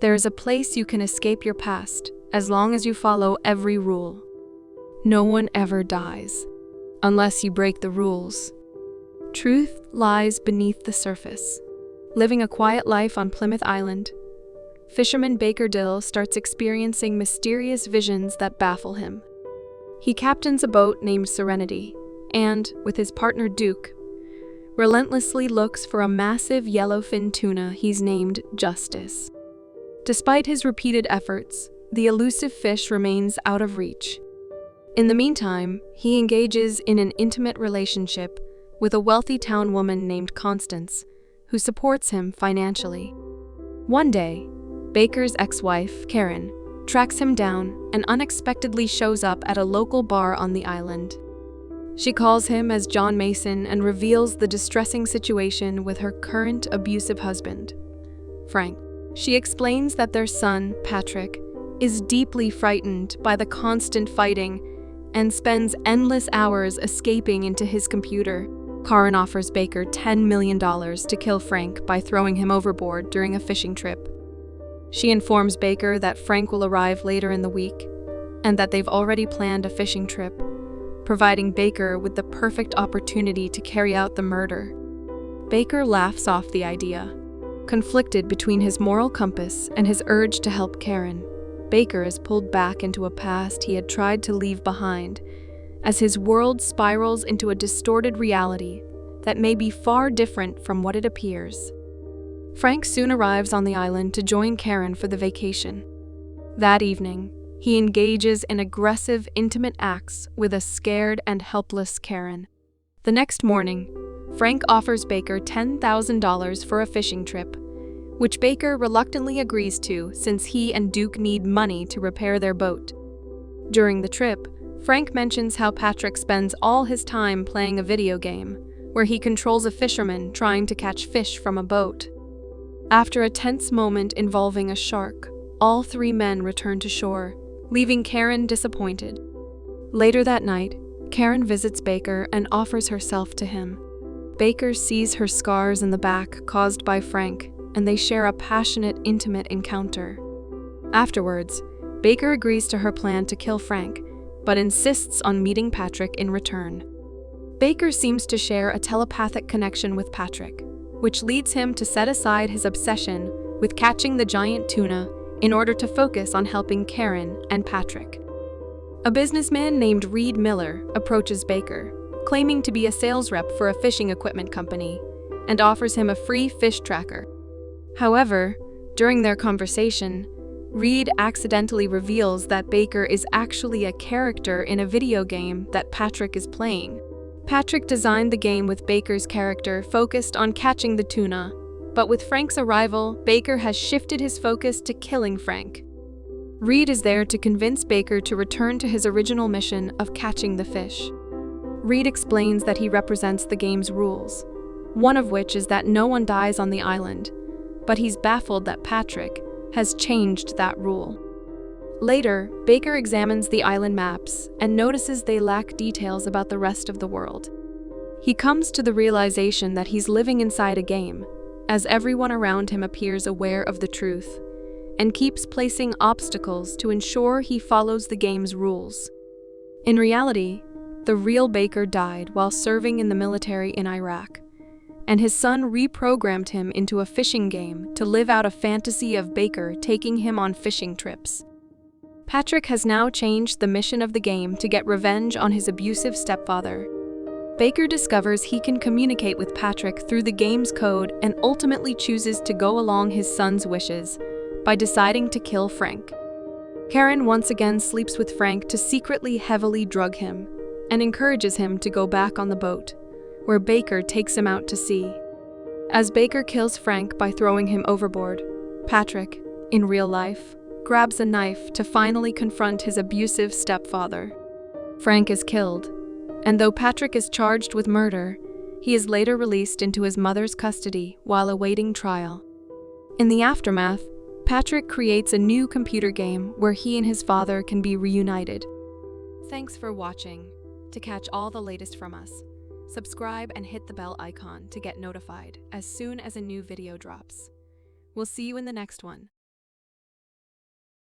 There is a place you can escape your past as long as you follow every rule. No one ever dies, unless you break the rules. Truth lies beneath the surface. Living a quiet life on Plymouth Island, fisherman Baker Dill starts experiencing mysterious visions that baffle him. He captains a boat named Serenity and, with his partner Duke, relentlessly looks for a massive yellowfin tuna he's named Justice. Despite his repeated efforts, the elusive fish remains out of reach. In the meantime, he engages in an intimate relationship with a wealthy town woman named Constance, who supports him financially. One day, Baker's ex-wife, Karen, tracks him down and unexpectedly shows up at a local bar on the island. She calls him as John Mason and reveals the distressing situation with her current abusive husband, Frank. She explains that their son, Patrick, is deeply frightened by the constant fighting and spends endless hours escaping into his computer. Karen offers Baker $10 million to kill Frank by throwing him overboard during a fishing trip. She informs Baker that Frank will arrive later in the week and that they've already planned a fishing trip, providing Baker with the perfect opportunity to carry out the murder. Baker laughs off the idea. Conflicted between his moral compass and his urge to help Karen, Baker is pulled back into a past he had tried to leave behind, as his world spirals into a distorted reality that may be far different from what it appears. Frank soon arrives on the island to join Karen for the vacation. That evening, he engages in aggressive, intimate acts with a scared and helpless Karen. The next morning, Frank offers Baker $10,000 for a fishing trip, which Baker reluctantly agrees to since he and Duke need money to repair their boat. During the trip, Frank mentions how Patrick spends all his time playing a video game, where he controls a fisherman trying to catch fish from a boat. After a tense moment involving a shark, all three men return to shore, leaving Karen disappointed. Later that night, Karen visits Baker and offers herself to him. Baker sees her scars in the back caused by Frank, and they share a passionate, intimate encounter. Afterwards, Baker agrees to her plan to kill Frank, but insists on meeting Patrick in return. Baker seems to share a telepathic connection with Patrick, which leads him to set aside his obsession with catching the giant tuna in order to focus on helping Karen and Patrick. A businessman named Reed Miller approaches Baker, claiming to be a sales rep for a fishing equipment company, and offers him a free fish tracker. However, during their conversation, Reed accidentally reveals that Baker is actually a character in a video game that Patrick is playing. Patrick designed the game with Baker's character focused on catching the tuna, but with Frank's arrival, Baker has shifted his focus to killing Frank. Reed is there to convince Baker to return to his original mission of catching the fish. Reed explains that he represents the game's rules, one of which is that no one dies on the island, but he's baffled that Patrick has changed that rule. Later, Baker examines the island maps and notices they lack details about the rest of the world. He comes to the realization that he's living inside a game, as everyone around him appears aware of the truth, and keeps placing obstacles to ensure he follows the game's rules. In reality, the real Baker died while serving in the military in Iraq, and his son reprogrammed him into a fishing game to live out a fantasy of Baker taking him on fishing trips. Patrick has now changed the mission of the game to get revenge on his abusive stepfather. Baker discovers he can communicate with Patrick through the game's code and ultimately chooses to go along his son's wishes by deciding to kill Frank. Karen once again sleeps with Frank to secretly heavily drug him and encourages him to go back on the boat, where Baker takes him out to sea. As Baker kills Frank by throwing him overboard, Patrick, in real life, grabs a knife to finally confront his abusive stepfather. Frank is killed, and though Patrick is charged with murder, he is later released into his mother's custody while awaiting trial. In the aftermath, Patrick creates a new computer game where he and his father can be reunited. Thanks for watching. To catch all the latest from us, subscribe and hit the bell icon to get notified as soon as a new video drops. We'll see you in the next one.